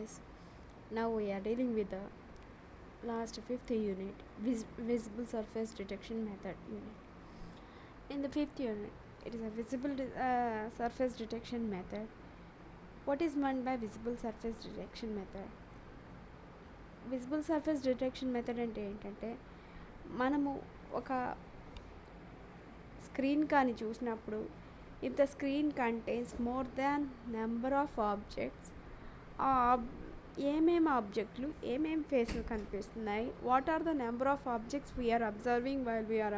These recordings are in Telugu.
guys. Now we are dealing with the last fifth unit, visible surface detection method unit. In the fifth unit, it is a surface detection method. What is meant by visible surface detection method? Visible surface detection method అంటే ఏంటంటే మనము ఒక స్క్రీన్ కానీ చూసినప్పుడు if the screen contains more than number of objects, ఆ ఏమేమి ఆబ్జెక్ట్లు ఏమేమి ఫేస్లు కనిపిస్తున్నాయి, what are the number of objects we are observing while we are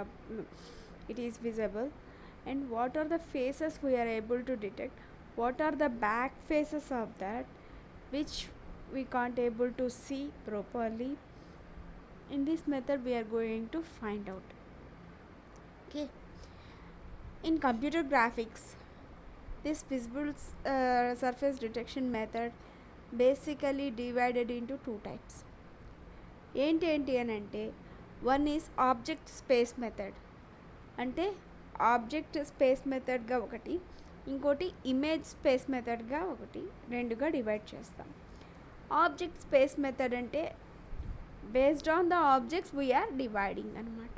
it is visible, and what are the faces we are able to detect, what are the back faces of that which we can't able to see properly. In this method we are going to find out. Okay, in computer graphics, this visible surface detection method basically divided into two types. ఏంటి అని అంటే one is object space method, అంటే ఆబ్జెక్ట్ స్పేస్ మెథడ్గా ఒకటి, ఇంకోటి ఇమేజ్ స్పేస్ మెథడ్గా ఒకటి, రెండుగా డివైడ్ చేస్తాం. ఆబ్జెక్ట్ స్పేస్ మెథడ్ అంటే based on the objects we are dividing అనమాట.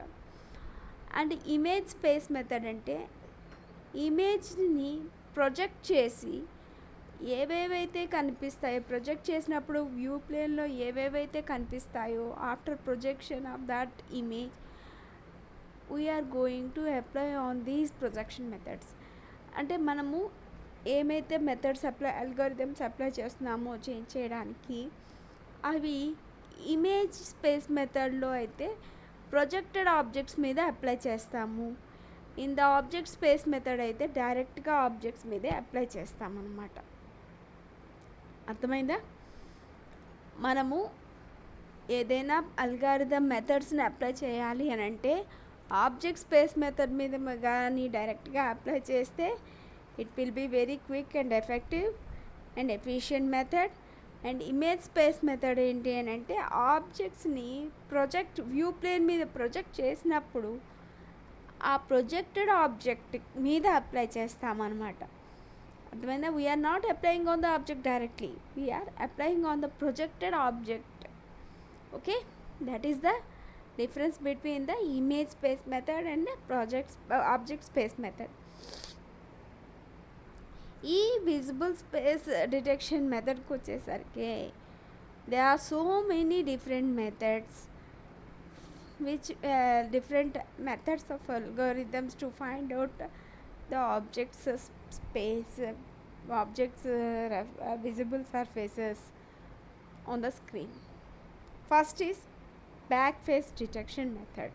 అండ్ ఇమేజ్ స్పేస్ మెథడ్ అంటే ఇమేజ్ని ప్రొజెక్ట్ చేసి ఏవేవైతే కనిపిస్తాయో, ప్రొజెక్ట్ చేసినప్పుడు వ్యూ ప్లేన్లో ఏవేవైతే కనిపిస్తాయో after projection of that image we are going to apply on these projection methods. అంటే మనము ఏమైతే మెథడ్స్ అల్గోరిథమ్స్ అప్లై చేస్తున్నామో చేంజ్ చేయడానికి అవి ఇమేజ్ స్పేస్ మెథడ్లో అయితే ప్రొజెక్టెడ్ ఆబ్జెక్ట్స్ మీద అప్లై చేస్తాము. In the object space method అయితే డైరెక్ట్గా ఆబ్జెక్ట్స్ మీదే అప్లై చేస్తామన్నమాట. అర్థమైందా? మనము ఏదైనా అల్గారిథమ్ మెథడ్స్ని అప్లై చేయాలి అని అంటే ఆబ్జెక్ట్ స్పేస్ మెథడ్ మీద కానీ డైరెక్ట్గా అప్లై చేస్తే it will be very quick and effective and efficient method. And image space method ఏంటి అని అంటే ఆబ్జెక్ట్స్ని వ్యూ ప్లేన్ మీద ప్రొజెక్ట్ చేసినప్పుడు ఆ ప్రొజెక్టెడ్ ఆబ్జెక్ట్ మీద అప్లై చేస్తామన్నమాట. అర్థమైందా? We are not applying on the object directly, we are applying on the projected object. Okay, that is the difference between the image space method and the object space method. ఈ విజిబుల్ స్పేస్ డిటెక్షన్ మెథడ్కి వచ్చేసరికి there are so many different methods which different methods of algorithms to find out the objects space objects visible surfaces on the screen. First is back face detection method,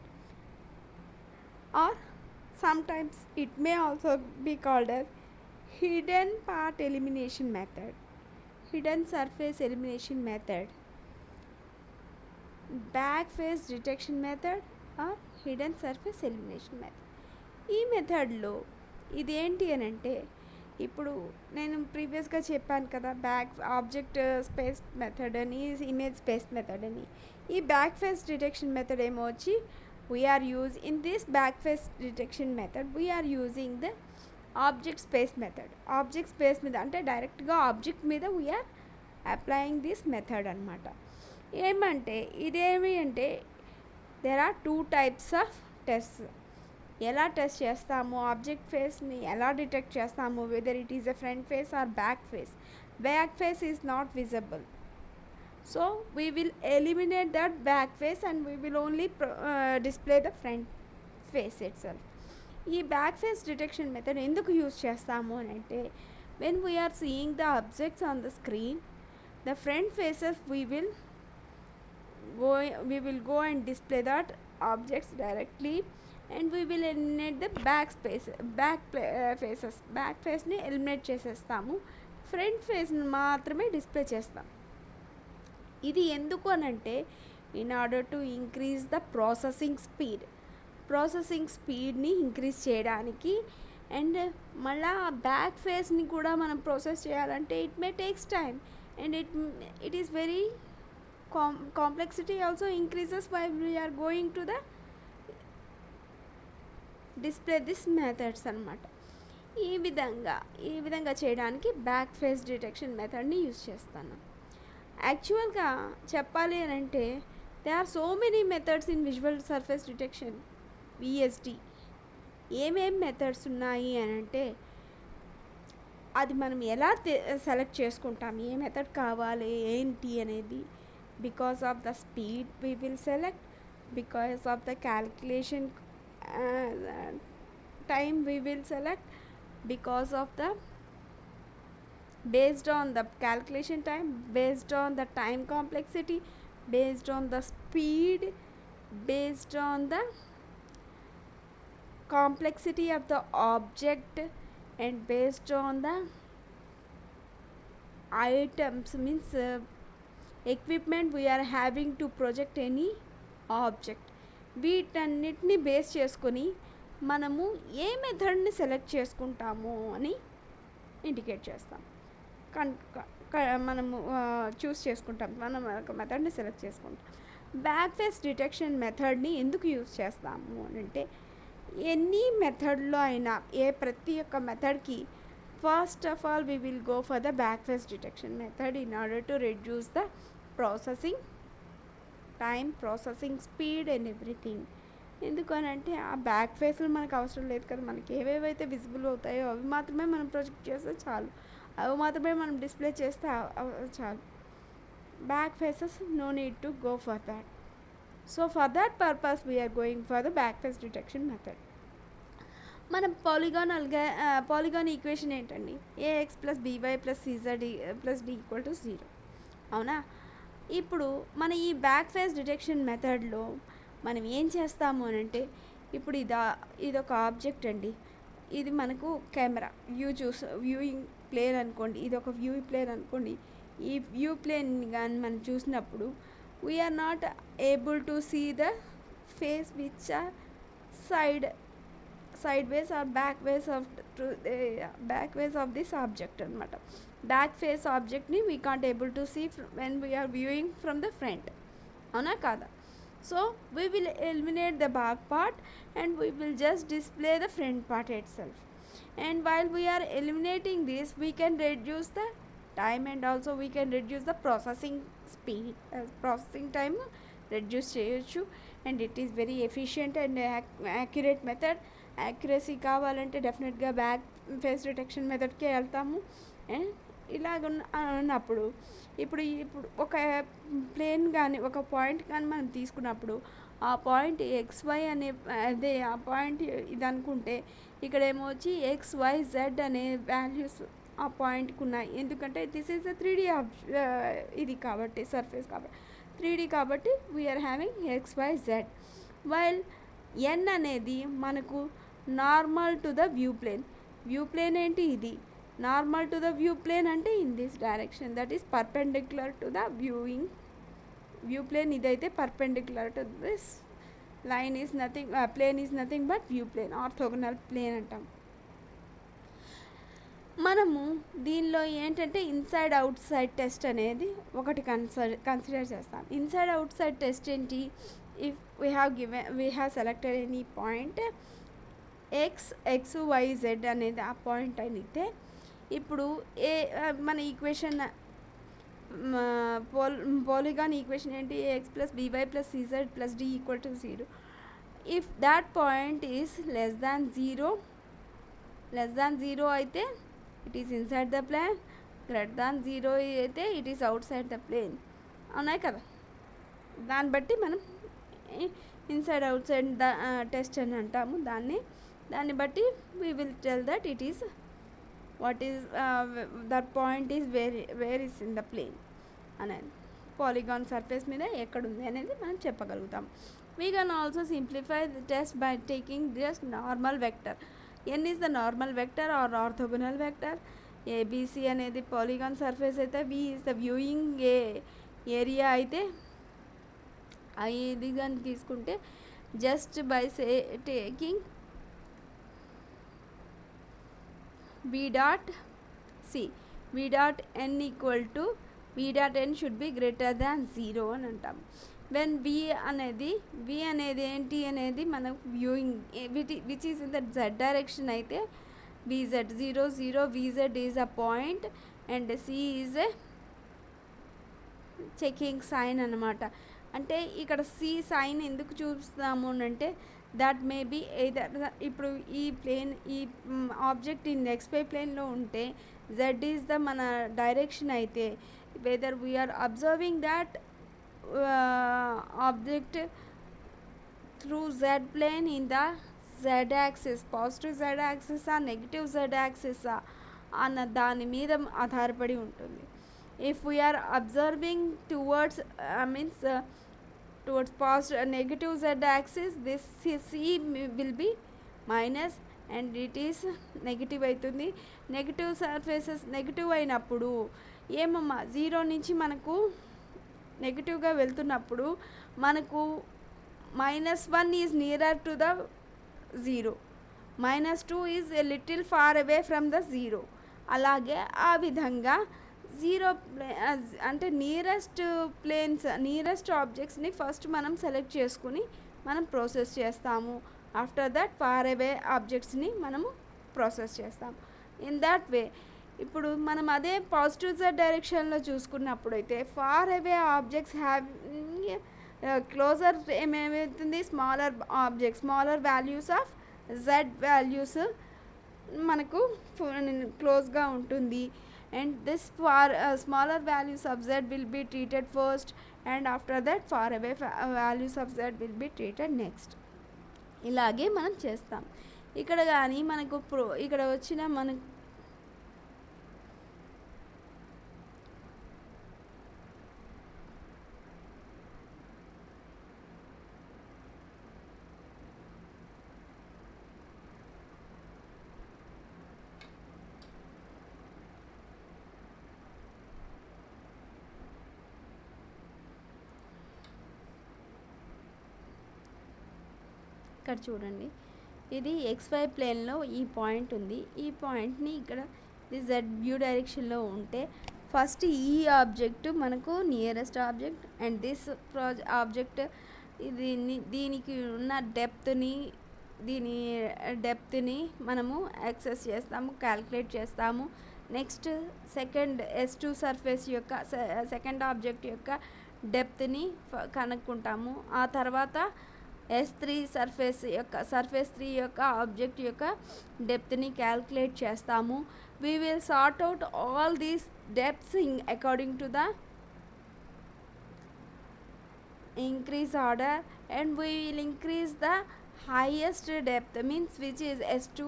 or sometimes it may also be called as hidden part elimination method, hidden surface elimination method, back face detection method or hidden surface elimination method. ఈ మెథడ్లో ఇదేంటి అని అంటే ఇప్పుడు నేను ప్రీవియస్గా చెప్పాను కదా, ఆబ్జెక్ట్ స్పేస్ మెథడ్ అని, ఇమేజ్ స్పేస్ మెథడ్ అని. ఈ బ్యాక్ ఫేస్ డిటెక్షన్ మెథడ్ ఏమో వచ్చి in this back face detection method we are using the object space method. Object space మీద అంటే డైరెక్ట్గా ఆబ్జెక్ట్ మీద వీఆర్ అప్లయింగ్ దిస్ మెథడ్ అనమాట. ఏమంటే ఇదేమి అంటే there are two types of test. ఎలా టెస్ట్ చేస్తాము, ఆబ్జెక్ట్ ఫేస్ని ఎలా డిటెక్ట్ చేస్తాము, whether it is a front face or back face. Back face is not visible, so we will eliminate that back face and we will only display the front face itself. ఈ బ్యాక్ ఫేస్ డిటెక్షన్ మెథడ్ ఎందుకు యూజ్ చేస్తాము అని అంటే when we are seeing the objects on the screen, the front faces we will go and display that objects directly, and we will eliminate the faces. Back ఫేస్ని ఎలిమినేట్ చేసేస్తాము, ఫ్రంట్ ఫేస్ని మాత్రమే డిస్ప్లే చేస్తాం. ఇది ఎందుకు అనంటే in order to increase the processing స్పీడ్ని ఇంక్రీజ్ చేయడానికి. అండ్ మళ్ళీ బ్యాక్ ఫేస్ని కూడా మనం ప్రాసెస్ చేయాలంటే it may takes time and it is very complexity also increases while we are going to the display this methods అనమాట. ఈ విధంగా చేయడానికి బ్యాక్ ఫేస్ డిటెక్షన్ మెథడ్ని యూజ్ చేస్తాను. యాక్చువల్గా చెప్పాలి అని అంటే they are so many methods in visual surface detection VSD. ఏమేం మెథడ్స్ ఉన్నాయి అని అంటే అది మనం ఎలా సెలెక్ట్ చేసుకుంటాం, ఏ మెథడ్ కావాలి ఏంటి అనేది. Because of the speed we will select, because of the calculation time we will select, because of the based on the calculation time, based on the time complexity, based on the speed, based on the complexity of the object, and based on the items, means equipment we are having to project any object. వీటన్నిటిని బేస్ చేసుకొని మనము ఏ మెథడ్ని సెలెక్ట్ చేసుకుంటాము అని ఇండికేట్ చేస్తాం. మనము చూస్ చేసుకుంటాం, మనం ఒక మెథడ్ని సెలెక్ట్ చేసుకుంటాం. బ్యాక్ ఫేస్ డిటెక్షన్ మెథడ్ని ఎందుకు యూజ్ చేస్తాము అని అంటే ఎనీ మెథడ్లో అయినా ప్రతి ఒక్క మెథడ్కి first of all we will go for the back face detection method in order to reduce the processing time, processing speed and everything. ఎందుకనంటే ఆ బ్యాక్ ఫేస్లు మనకు అవసరం లేదు కదా, మనకి ఏవేవైతే విజిబుల్ అవుతాయో అవి మాత్రమే మనం ప్రొజెక్ట్ చేస్తే చాలు, అవి మాత్రమే మనం డిస్ప్లే చేస్తే చాలు. Back faces no need to go for that. So for that purpose we are going for the back face detection method. మనం పాలిగాన్ ఈక్వేషన్ ఏంటండి? A X plus B Y plus C Z plus D equal to 0. అవునా? ఇప్పుడు మన ఈ బ్యాక్ ఫేస్ డిటెక్షన్ మెథడ్లో మనం ఏం చేస్తాము అని అంటే, ఇప్పుడు ఇదొక ఆబ్జెక్ట్ అండి, ఇది మనకు కెమెరా వ్యూయింగ్ ప్లేన్ అనుకోండి, ఇది ఒక వ్యూ ప్లేన్ అనుకోండి. ఈ వ్యూ ప్లేన్ కానీ మనం చూసినప్పుడు we are not able to see the face which are side ways are back ways of this object అనమాట. బ్యాక్ ఫేస్ ఆబ్జెక్ట్ని we can't able to see when we are viewing from the front. అవునా కాదా? So we will eliminate the back part and we will just display the front part itself. And while we are eliminating this, we can reduce the time and also we can reduce the processing speed, processing time reduce cheyochu, and it is very efficient and accurate method. Accuracy కావాలంటే డెఫినెట్గా బ్యాక్ ఫేస్ డిటెక్షన్ మెథడ్కే వెళ్తాము. అండ్ ఇలాగ ఉన్నప్పుడు ఇప్పుడు ఒక ప్లేన్ కానీ ఒక పాయింట్ కానీ మనం తీసుకున్నప్పుడు ఆ పాయింట్ XY అనే ఆ పాయింట్ ఇది అనుకుంటే ఇక్కడ ఏమొచ్చి XYZ అనే వాల్యూస్ ఆ పాయింట్కి ఉన్నాయి. ఎందుకంటే దిస్ ఈజ్ ద 3D ఇది కాబట్టి సర్ఫేస్ కాబట్టి 3D కాబట్టి we are having XYZ. While N అనేది మనకు normal to the view plane ఏంటి? ఇది normal to the view plane అంటే in this direction, that is perpendicular to the view plane. ఇదైతే perpendicular to this line is nothing, plane is nothing but view plane, orthogonal plane అంటాం. మనము దీనిలో ఏంటంటే ఇన్సైడ్ అవుట్ సైడ్ టెస్ట్ అనేది ఒకటి కన్సిడర్ చేస్తాం. ఇన్సైడ్ అవుట్ సైడ్ టెస్ట్ ఏంటి? If we have selected any point XYZ అనేది ఆ పాయింట్ అయితే, ఇప్పుడు మన ఈక్వేషన్ పాలిగాన్ ఈక్వేషన్ ఏంటి? AX plus BY plus CZ plus D equal to 0. If that point is less than 0 అయితే it is inside the plane, greater than 0 అయితే it is outside the plane. అవునాయి కదా? దాన్ని బట్టి మనం ఇన్సైడ్ అవుట్ సైడ్ టెస్ట్ అని అంటాము. దాన్ని బట్టి we will tell that it is what is that point is where is in the plane అనేది, పాలిగాన్ సర్ఫేస్ మీద ఎక్కడుంది అనేది మనం చెప్పగలుగుతాం. We can also simplify the test by taking just normal vector. N is the normal vector or orthogonal vector. ABC అనేది పాలిగాన్ సర్ఫేస్ అయితే, V is the viewing area అయితే, ఇది కానీ తీసుకుంటే just by taking V dot n equal to V dot n should be greater than 0 అని అంటాం. వెన్ V అనేది ఏంటి అనేది మనకు viewing which is in the Z direction అయితే VZ 0 0 VZ is a point and C is a checking sign అనమాట. అంటే ఇక్కడ సి సైన్ ఎందుకు చూపిస్తాము అంటే దట్ మే బీ ఎయిదర్ ఇప్పుడు ఈ ప్లేన్ ఈ ఆబ్జెక్ట్ ఇన్ ఎక్స్వై ప్లేన్లో ఉంటే జెడ్ ఈజ్ ద మన డైరెక్షన్ అయితే whether we are observing that object through z plane in the z axis, positive z యాక్సిసా నెగిటివ్ జెడ్ యాక్సిసా అన్న దాని మీద ఆధారపడి ఉంటుంది. If we are observing towards towards positive negative z axis, this c will be minus and it is negative అవుతుంది. నెగిటివ్ సర్ఫేసెస్ నెగిటివ్ అయినప్పుడు ఏమమ్మా జీరో నుంచి మనకు నెగిటివ్గా వెళ్తున్నప్పుడు మనకు -1 is nearer to the zero, -2 is a little far away from the zero. అలాగే ఆ విధంగా జీరో అంటే నియరెస్ట్ ఆబ్జెక్ట్స్ని ఫస్ట్ మనం సెలెక్ట్ చేసుకుని మనం ప్రాసెస్ చేస్తాము. ఆఫ్టర్ దట్ ఫార్ అవే ఆబ్జెక్ట్స్ని మనము ప్రాసెస్ చేస్తాము. ఇన్ దట్ వే ఇప్పుడు మనం అదే పాజిటివ్ జెడ్ డైరెక్షన్లో చూసుకున్నప్పుడు అయితే far away objects have closer ఏమేమవుతుంది smaller objects smaller values of Z values మనకు క్లోజ్గా ఉంటుంది. And this smaller values of z will be treated first and after that far away values of z will be treated next. ఇలాగే మనం చేస్తాం. ఇక్కడ కానీ మనకు ఇక్కడ వచ్చిన మనకు ఇక్కడ చూడండి ఇది XY ప్లేన్లో ఈ పాయింట్ ఉంది. ఈ పాయింట్ని ఇక్కడ ఇది జెడ్ వ్యూ డైరెక్షన్లో ఉంటే ఫస్ట్ ఈ ఆబ్జెక్ట్ మనకు nearest object and this object దీనికి ఉన్న డెప్త్ని మనము యాక్సెస్ చేస్తాము, క్యాల్కులేట్ చేస్తాము. నెక్స్ట్ సెకండ్ S2 సర్ఫేస్ యొక్క సెకండ్ ఆబ్జెక్ట్ యొక్క డెప్త్ని కనుక్కుంటాము. ఆ తర్వాత S3 సర్ఫేస్ 3 యొక్క ఆబ్జెక్ట్ యొక్క డెప్త్ని క్యాల్కులేట్ చేస్తాము. We will sort out all these depths according to the increase order and we will increase the highest depth means which is S2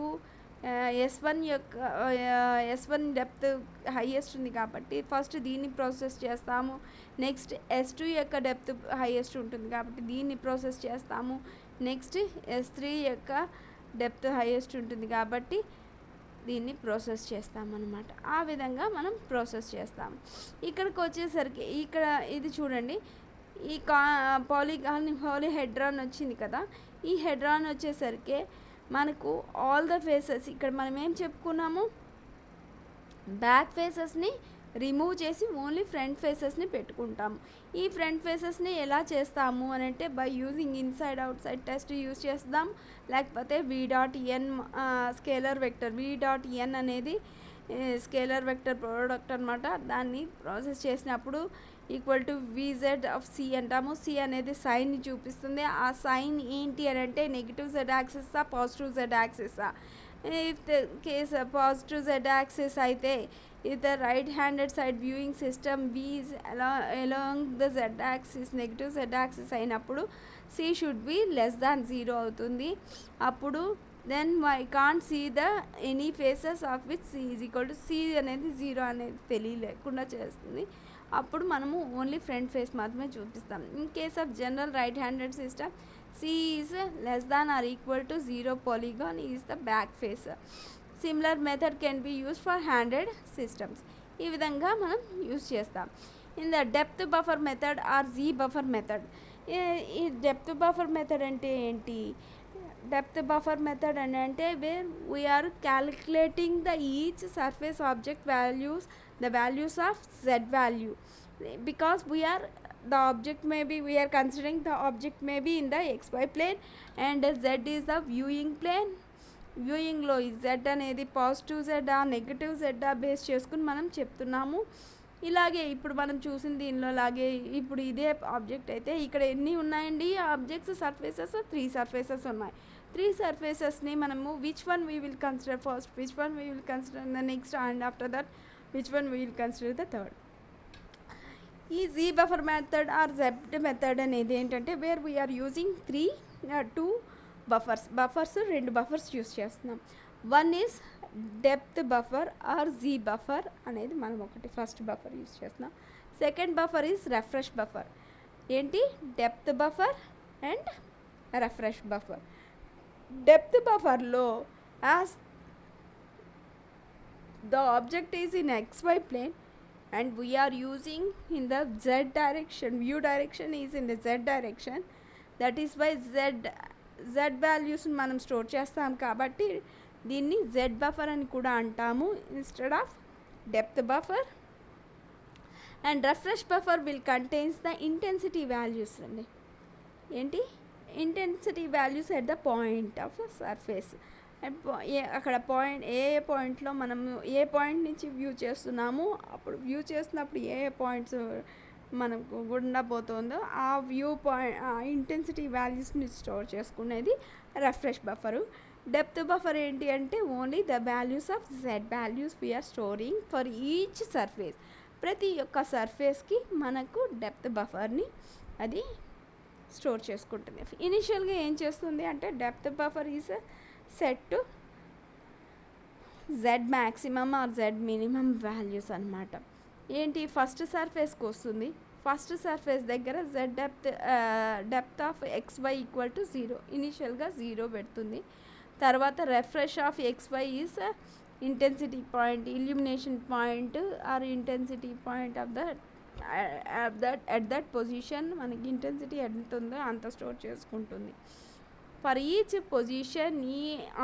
S1 యొక్క S1 డెప్త్ హైయెస్ట్ ఉంది కాబట్టి ఫస్ట్ దీన్ని ప్రాసెస్ చేస్తాము. నెక్స్ట్ S2 యొక్క డెప్త్ హైయెస్ట్ ఉంటుంది కాబట్టి దీన్ని ప్రాసెస్ చేస్తాము. నెక్స్ట్ S3 యొక్క డెప్త్ హైయెస్ట్ ఉంటుంది కాబట్టి దీన్ని ప్రాసెస్ చేస్తామన్నమాట. ఆ విధంగా మనం ప్రాసెస్ చేస్తాము. ఇక్కడికి వచ్చేసరికి ఇక్కడ ఇది చూడండి ఈ పాలీహెడ్రాన్ వచ్చింది కదా, ఈ హెడ్రాన్ వచ్చేసరికి మనకు ఆల్ ద ఫేసెస్ ఇక్కడ మనం ఏం చెప్పుకున్నాము బ్యాక్ ఫేసెస్ని రిమూవ్ చేసి ఓన్లీ ఫ్రంట్ ఫేసెస్ని పెట్టుకుంటాము. ఈ ఫ్రంట్ ఫేసెస్ని ఎలా చేస్తాము అని అంటే by using inside outside test use చేస్తాం, లేకపోతే v.n స్కేలర్ వెక్టర్ v.n అనేది స్కేలర్ వెక్టర్ ప్రోడక్ట్ అనమాట. దాన్ని ప్రాసెస్ చేసినప్పుడు equal to VZ of C అంటాము. C అనేది సైన్ని చూపిస్తుంది. ఆ సైన్ ఏంటి అని అంటే నెగిటివ్ జెడ్ యాక్సిసా పాజిటివ్ జెడ్ యాక్సిసా. If the case positive z axis అయితే if the right handed side viewing system V is along the Z axis negative z axis అయినప్పుడు C should be less than 0 అవుతుంది. అప్పుడు then I can't see the any faces of which C is equal to C అనేది 0 అనేది తెలియలేకుండా చేస్తుంది. అప్పుడు మనము ఓన్లీ ఫ్రంట్ ఫేస్ మాత్రమే చూపిస్తాం. In case of general right handed system C is less than or equal to 0 polygon is the back face. Similar method can be use for handed systems. ఈ విధంగా మనం యూజ్ చేస్తాం. In the depth buffer method or Z buffer method. ఈ డెప్త్ బఫర్ మెథడ్ అంటే ఏంటి? డెప్త్ బఫర్ మెథడ్ అని అంటే where we are calculating the each surface object values the values of Z value because the object may be we are considering the object may be in the XY plane and Z is the viewing plane. viewing లో Z అనేది positive Z negative Z base చేసుకుని మనం చెప్తున్నాము. ఇలాగే ఇప్పుడు మనం చూసిన దీనిలో లాగే ఇప్పుడు ఇదే ఆబ్జెక్ట్ అయితే ఇక్కడ ఎన్ని ఉన్నాయండి ఆబ్జెక్ట్స్ సర్ఫేసెస్ 3 సర్ఫేసెస్ ఉన్నాయి. 3 సర్ఫేసెస్ని మనము which one we will consider first, which one we will consider the next, and after that which one we will consider the third. ఈ z buffer method or z method అనేది ఏంటంటే where we are using 2 buffers 2 buffers use చేస్తున్నాం. One is depth buffer or G buffer అనేది మనం ఒకటి ఫస్ట్ బఫర్ యూస్ చేస్తున్నాం. Second buffer is refresh buffer. ఏంటి depth buffer and refresh buffer. Depth బఫర్లో as the object is in xy plane and we are using in the z direction, view direction is in the z direction, that is why z values మనం స్టోర్ చేస్తాం కాబట్టి దీన్ని z బఫర్ అని కూడా అంటాము instead of depth buffer. And refresh buffer will contains the intensity values అండి. ఏంటి intensity values at the point of surface. అక్కడ పాయింట్ ఏ పాయింట్లో మనం ఏ పాయింట్ నుంచి వ్యూ చేస్తున్నాము, అప్పుడు వ్యూ చేస్తున్నప్పుడు ఏ పాయింట్స్ మనకు గుండా పోతుందో ఆ వ్యూ పాయింట్ ఆ ఇంటెన్సిటీ వాల్యూస్ని స్టోర్ చేసుకునేది రెఫ్రెష్ బఫరు. డెప్త్ బఫర్ ఏంటి అంటే only the values of Z values we are storing for each surface. ప్రతి ఒక్క సర్ఫేస్కి మనకు డెప్త్ బఫర్ని అది స్టోర్ చేసుకుంటుంది. ఇనిషియల్గా ఏం చేస్తుంది అంటే depth buffer is set to Z maximum or Z minimum values అనమాట. ఏంటి ఫస్ట్ సర్ఫేస్కి వస్తుంది, ఫస్ట్ సర్ఫేస్ దగ్గర Z depth of XY equal to 0, ఇనిషియల్గా 0 పెడుతుంది. తర్వాత refresh of XY is intensity point, illumination point or intensity point of at that position మనకి ఇంటెన్సిటీ ఎంత ఉందో అంత స్టోర్ చేసుకుంటుంది. For each position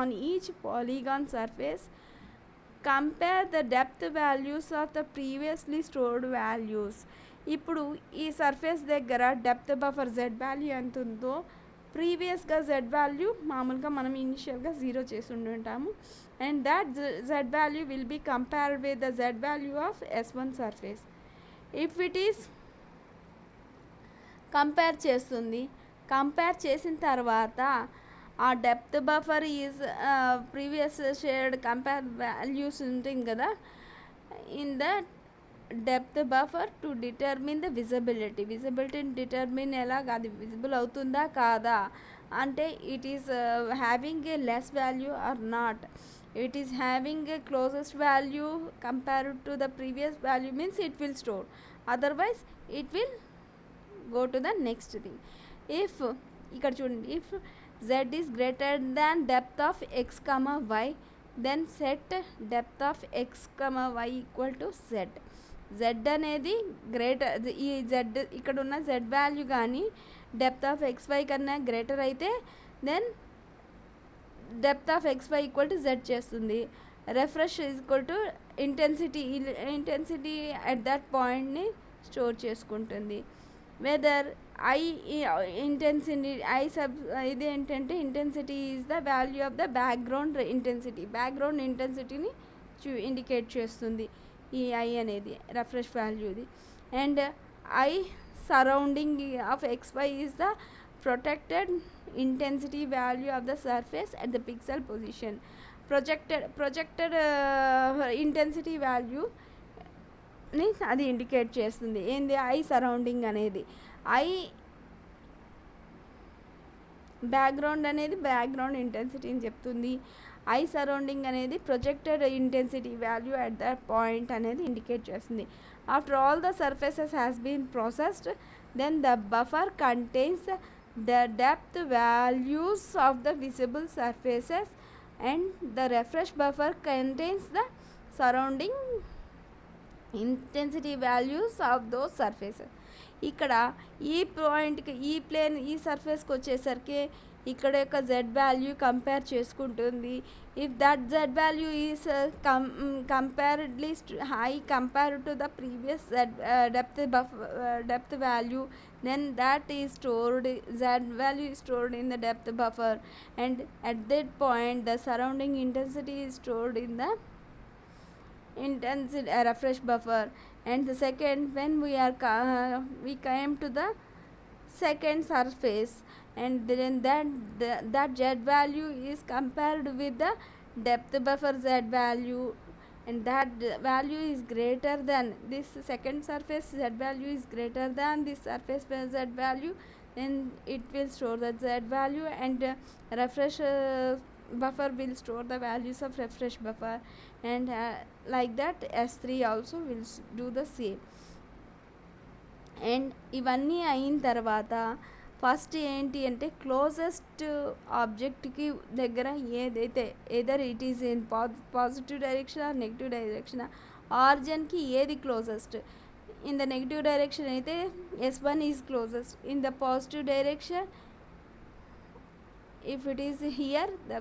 on each polygon surface compare the depth values of the previously stored values. ఇప్పుడు ఈ సర్ఫేస్ దగ్గర డెప్త్ బఫర్ జెడ్ వాల్యూ ఎంత ఉందో ప్రీవియస్గా జెడ్ వాల్యూ మామూలుగా మనం ఇనిషియల్గా 0 చేసి ఉంటాము. And that z value will be compared with the z value of S1 surface. If it is compare చేస్తుంది. కంపేర్ చేసిన తర్వాత ఆ depth buffer is previous shared compare values ఉంటుంది కదా in the depth buffer to determine the విజిబిలిటీని డిటర్మిన్ ఎలాగా అది విజిబుల్ అవుతుందా కాదా అంటే it is having a less value or not, it is having a closest value compared to the previous value means it will store, otherwise it will go to the next thing. If ఇక్కడ చూడండి if z is greater than depth of x comma y then set depth of x comma y equal to z. z అనేది గ్రేటర్ ఈ z ఇక్కడ ఉన్న z వాల్యూ కానీ డెప్త్ ఆఫ్ xy కన్నా గ్రేటర్ అయితే then depth of XY equal to Z చేస్తుంది. Refresh equal to intensity at that పాయింట్ని స్టోర్ చేసుకుంటుంది. వెదర్ ఇంటెన్సిటీ ఇది ఏంటంటే intensity is the value of the background ఇంటెన్సిటీని ఇండికేట్ చేస్తుంది ఈ I అనేది రెఫ్రెష్ వాల్యూది. And I surrounding of XY is the protected intensity value of the surface at the pixel position. projected intensity value ని అది ఇండికేట్ చేస్తుంది. ఏంది I సరౌండింగ్ అనేది I బ్యాక్గ్రౌండ్ అనేది బ్యాక్గ్రౌండ్ ఇంటెన్సిటీ అని చెప్తుంది. I సరౌండింగ్ అనేది projected intensity value at that point అనేది ఇండికేట్ చేస్తుంది. After all the surfaces has been processed then the buffer contains the depth values of the visible surfaces and the refresh buffer contains the surrounding intensity values of those surfaces. ఇక్కడ ఈ పాయింట్కి ఈ ప్లేన్ ఈ సర్ఫేస్కి వచ్చేసరికి ఇక్కడ యొక్క జెడ్ వాల్యూ కంపేర్ చేసుకుంటుంది. If that z value is comparatively high compare to the previous depth value then that is stored, z value is stored in the depth buffer and at that point the surrounding intensity is stored in the intensity refresh buffer. And the second, when we came to the second surface, and then that z value is compared with the depth buffer z value, and that value is greater than this second surface z value is greater than this surface z value, then it will store the z value, and refresh buffer will store the values of refresh buffer, and like that S3 also will do the same. And ఇవన్నీ అయిన తర్వాత ఫస్ట్ ఏంటి అంటే క్లోజెస్ట్ ఆబ్జెక్ట్కి దగ్గర ఏదైతే either it is in positive direction or negative direction, ఆరిజిన్కి ఏది closest. In the negative direction అయితే S1 is closest. In the positive direction, if it is here, the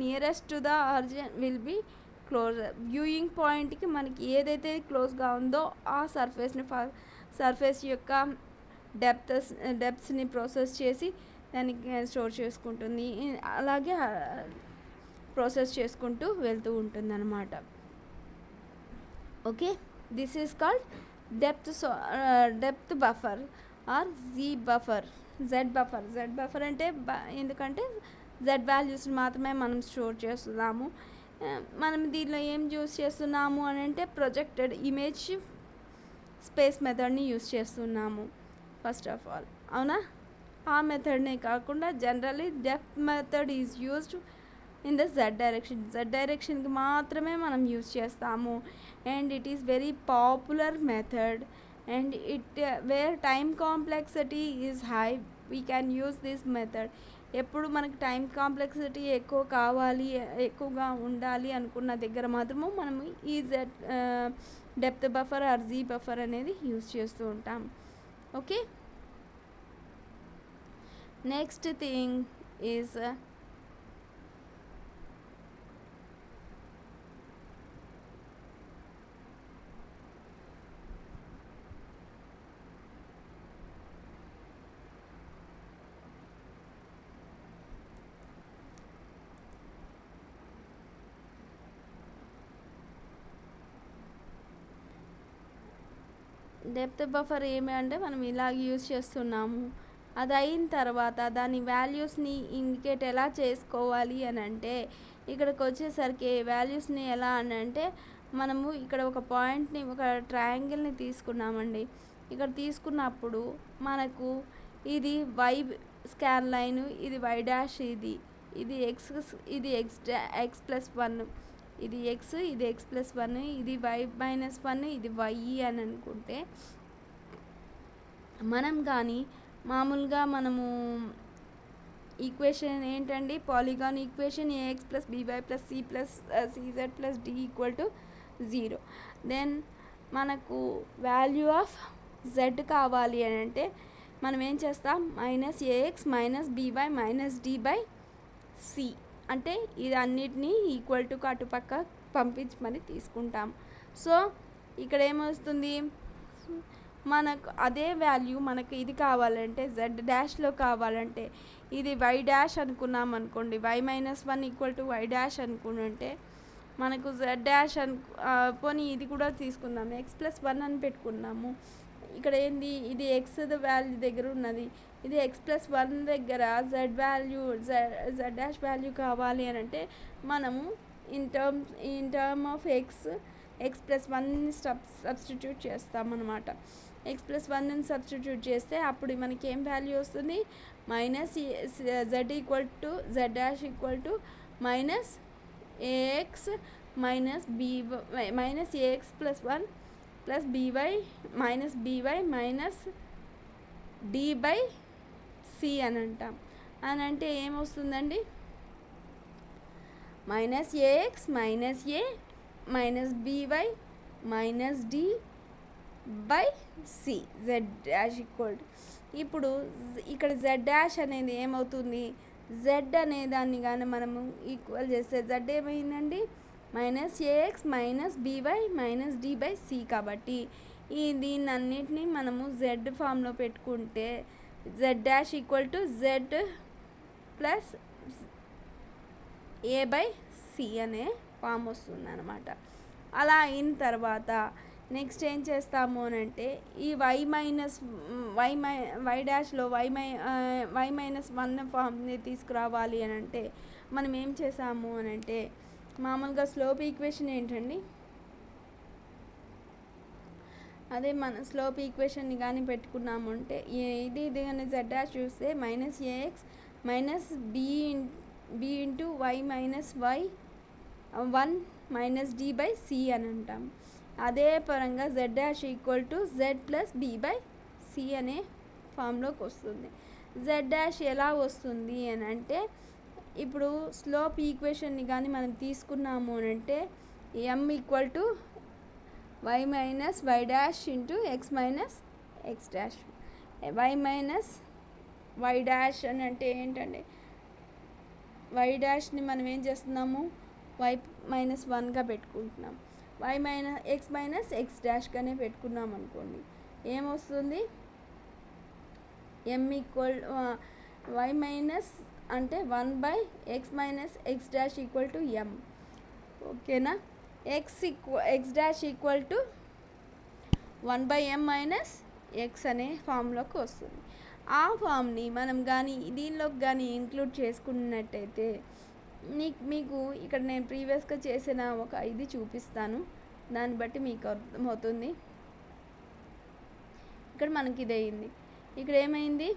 nearest to the origin will be closer. Viewing పాయింట్కి మనకి ఏదైతే క్లోజ్గా ఉందో ఆ సర్ఫేస్ యొక్క డెప్త్స్ని ప్రాసెస్ చేసి దానికి స్టోర్ చేసుకుంటుంది. అలాగే ప్రాసెస్ చేసుకుంటూ వెళ్తూ ఉంటుంది అన్నమాట. Okay, this is called depth buffer or Z buffer అంటే ఎందుకంటే జెడ్ వాల్యూస్ని మాత్రమే మనం స్టోర్ చేస్తున్నాము. మనం దీనిలో ఏం యూస్ చేస్తున్నాము అని అంటే ప్రొజెక్టెడ్ ఇమేజ్ స్పేస్ మెథడ్ని యూస్ చేస్తున్నాము ఫస్ట్ ఆఫ్ ఆల్, అవునా. ఆ మెథడ్నే కాకుండా generally depth method is used in the z డైరెక్షన్కి మాత్రమే మనం యూజ్ చేస్తాము. And it is very popular method, and where time complexity is high, we can use this method. ఎప్పుడు మనకి టైం కాంప్లెక్సిటీ ఎక్కువగా ఉండాలి అనుకున్న దగ్గర మాత్రము మనము ఈ depth buffer or G buffer అనేది యూజ్ చేస్తూ ఉంటాం. Okay, next thing is depth buffer ఏమి అంటే మనం ఇలాగ యూజ్ చేస్తున్నాము. అది అయిన తర్వాత దాని వాల్యూస్ని ఇండికేట్ ఎలా చేసుకోవాలి అని అంటే, ఇక్కడికి వచ్చేసరికి వాల్యూస్ని ఎలా అని అంటే, మనము ఇక్కడ ఒక పాయింట్ని ఒక ట్రయాంగిల్ని తీసుకున్నామండి. ఇక్కడ తీసుకున్నప్పుడు మనకు ఇది వై స్కాన్ లైను, ఇది వై డాష్, ఇది ఎక్స్ ప్లస్ 1, ఇది ఎక్స్, ఇది ఎక్స్ ప్లస్ 1, ఇది వై మైనస్ 1, ఇది వై అని అనుకుంటే, మనం కానీ మామూలుగా మనము ఈక్వేషన్ ఏంటండి, polygon equation A X plus B Y plus C plus C Z plus D equal to 0. Then మనకు వాల్యూ ఆఫ్ జెడ్ కావాలి అని అంటే మనం ఏం చేస్తాం, minus AX minus by minus D by C అంటే ఇది అన్నిటినీ ఈక్వల్ టు అటుపక్క పంపించమని తీసుకుంటాం. సో ఇక్కడ ఏమొస్తుంది, మనకు అదే వాల్యూ మనకు ఇది కావాలంటే జెడ్ డాష్లో కావాలంటే ఇది వై డాష్ అనుకున్నాం అనుకోండి, Y minus 1 equal to Y dash అనుకుంటే మనకు జెడ్ డాష్ పోనీ ఇది కూడా తీసుకుందాము, ఎక్స్ ప్లస్ 1 అని పెట్టుకున్నాము. ఇక్కడ ఏంది, ఇది ఎక్స్ వాల్యూ దగ్గర ఉన్నది, ఇది ఎక్స్ ప్లస్ 1 దగ్గర జెడ్ జెడ్ డాష్ వాల్యూ కావాలి అని అంటే మనము in term of x plus 1ని సబ్స్టిట్యూట్ చేస్తామన్నమాట. ఎక్స్ ప్లస్ 1ని సబ్స్టిట్యూట్ చేస్తే అప్పుడు మనకి ఏం వాల్యూ వస్తుంది, minus z equal to z dash equal to minus AX minus by minus a x plus 1 plus b y minus D by C అని అంటాం. అని అంటే ఏమొస్తుందండి, minus AX minus a minus by minus D by c z dash equal. ఇప్పుడు ఇక్కడ జెడ్ డాష్ అనేది ఏమవుతుంది, జెడ్ అనే దాన్ని కానీ మనము ఈక్వల్ చేస్తే జెడ్ ఏమైందండి, minus AX minus by minus D by C. కాబట్టి దీన్ని అన్నిటినీ మనము జెడ్ ఫామ్లో పెట్టుకుంటే Z dash equal to Z plus A by C అనే ఫామ్ వస్తుంది అనమాట. అలా అయిన తర్వాత నెక్స్ట్ ఏం చేస్తాము అని అంటే ఈ వై మైనస్ వై డాష్లో వై మైనస్ 1 ఫామ్ని తీసుకురావాలి అని అంటే మనం ఏం చేసాము అని అంటే మామూలుగా స్లోప్ ఈక్వేషన్ ఏంటండి, అదే మన స్లోప్ ఈక్వేషన్ని కానీ పెట్టుకున్నాము అంటే ఇది కానీ జెడ్ డాష్ చూస్తే minus AX minus B into Y minus Y 1 minus D by C అని అంటాం. అదే పరంగా Z dash equal to Z plus B by C అనే ఫామ్లోకి వస్తుంది. జెడ్ డాష్ ఎలా వస్తుంది అని అంటే ఇప్పుడు స్లోప్ ఈక్వేషన్ని కానీ మనం తీసుకున్నాము అని అంటే m equal to y minus y dash into x minus x dash. Y minus y dash అని అంటే ఏంటంటే వై డాష్ని మనం ఏం చేస్తున్నాము వై మైనస్ 1గా పెట్టుకుంటున్నాం. వై మైనస్ ఎక్స్ డాష్గానే పెట్టుకున్నాం అనుకోండి ఏమొస్తుంది, ఎమ్ ఈక్వల్ వై మైనస్ అంటే 1 by x minus x dash equal to m. ఓకేనా, x dash equal to 1 by m minus x అనే ఫామ్లోకి వస్తుంది. ఆ ఫామ్ని మనం కానీ దీనిలోకి కానీ ఇంక్లూడ్ చేసుకున్నట్టయితే మీకు ఇక్కడ నేను ప్రీవియస్గా చేసిన ఒక ఇది చూపిస్తాను, దాన్ని బట్టి మీకు అర్థమవుతుంది. ఇక్కడ మనకి ఇది అయింది, ఇక్కడ ఏమైంది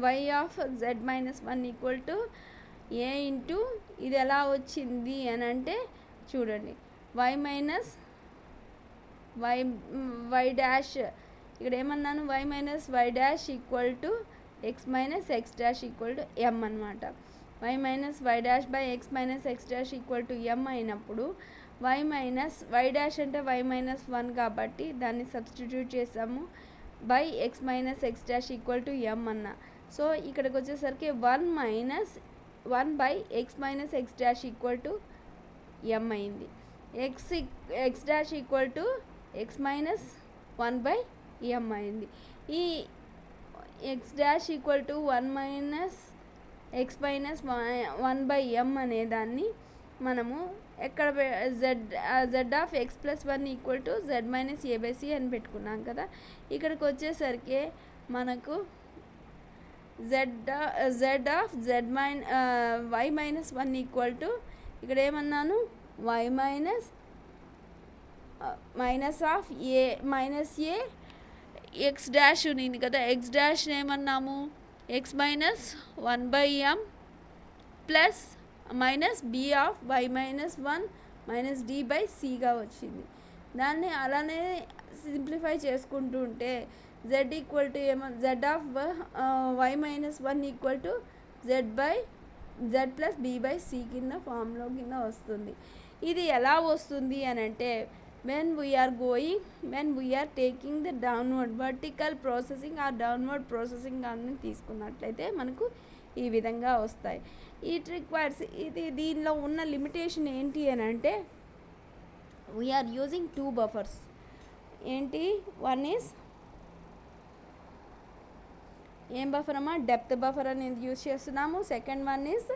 Y of Z minus 1 equal to A into ఇది ఎలా వచ్చింది అని అంటే చూడండి వై మైనస్ వై డాష్, ఇక్కడ ఏమన్నాను y minus y dash equal to x minus x dash equal to m అనమాట. Y minus y dash by x minus x dash equal to m అయినప్పుడు వై మైనస్ వై డాష్ అంటే వై మైనస్ 1 కాబట్టి దాన్ని సబ్స్టిట్యూట్ చేసాము by x minus x dash equal to m అన్న. సో ఇక్కడికి వచ్చేసరికి 1 by x minus x dash equal to m అయింది. X dash equal to x minus 1 by m అయింది. ఈ x dash equal to 1 minus x minus 1 by m అనేదాన్ని మనము ఎక్కడ z of x plus 1 equal to z minus a by C అని పెట్టుకున్నాం కదా. ఇక్కడికి వచ్చేసరికి మనకు z of why minus 1 equal to ఇక్కడ ఏమన్నాను y minus of a minus a x dash ఉంది కదా, ఎక్స్ డాష్ ఏమన్నాము x minus 1 by m plus minus b of why minus 1 minus D by సిగా వచ్చింది. దాన్ని అలానే సింప్లిఫై చేసుకుంటూ ఉంటే Z equal to Z of why minus 1 equal to Z plus B by C కింద ఫామ్లో కింద వస్తుంది. ఇది ఎలా వస్తుంది అని అంటే when we are taking the downward vertical processing or downward processing అని తీసుకున్నట్లయితే మనకు ఈ విధంగా వస్తాయి. ఇట్ రిక్వైర్స్ దీనిలో ఉన్న లిమిటేషన్ ఏంటి అని అంటే వీఆర్ యూజింగ్ 2 బఫర్స్. ఏంటి, వన్ ఈజ్ ఏం బఫర్ అమ్మా డెప్త్ బఫర్ అనేది యూజ్ చేస్తున్నాము, second one is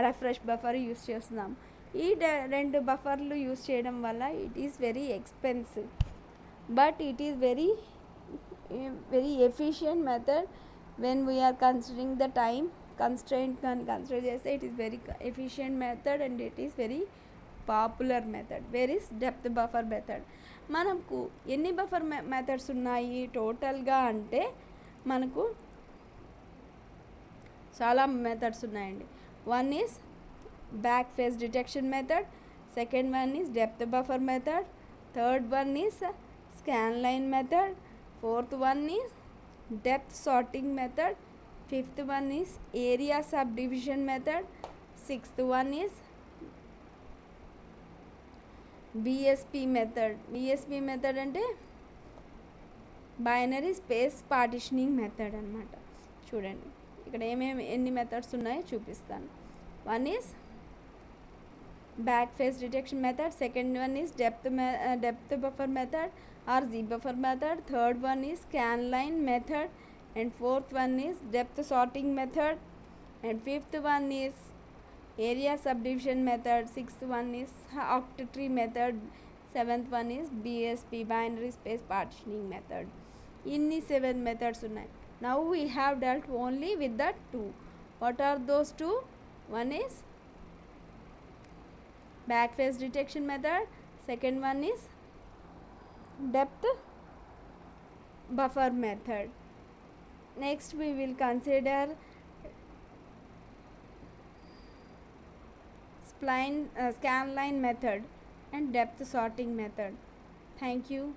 refresh buffer use చేస్తున్నాము. ఈ 2 బఫర్లు యూజ్ చేయడం వల్ల it is very expensive but it is very efficient method when we are considering the time constraint కానీ కన్సిడర్ చేస్తే it is very efficient method and it is very popular method. Where is depth buffer method. మనకు ఎన్ని బఫర్ మెథడ్స్ ఉన్నాయి టోటల్గా అంటే మనకు చాలా మెథడ్స్ ఉన్నాయండి. One is back phase detection method, second one is depth buffer method, third one is scan line method, fourth one is depth sorting method, fifth one is area subdivision method, sixth one is BSP method. BSP method అంటే బైనరీ స్పేస్ పార్టిషనింగ్ మెథడ్ అనమాట. చూడండి ఇక్కడ ఎన్ని మెథడ్స్ ఉన్నాయో చూపిస్తాను. One is back phase detection method, second one is depth buffer method or Z buffer method, third one is scan line method and fourth one is depth sorting method and fifth one is area subdivision method, sixth one is octtree method, Seventh one is BSP, binary space partitioning method. Inni 7 methods unnai. Now we have dealt only with the 2. What are those 2? One is backface detection method. Second one is depth buffer method. Next we will consider scanline method and depth sorting method. Thank you.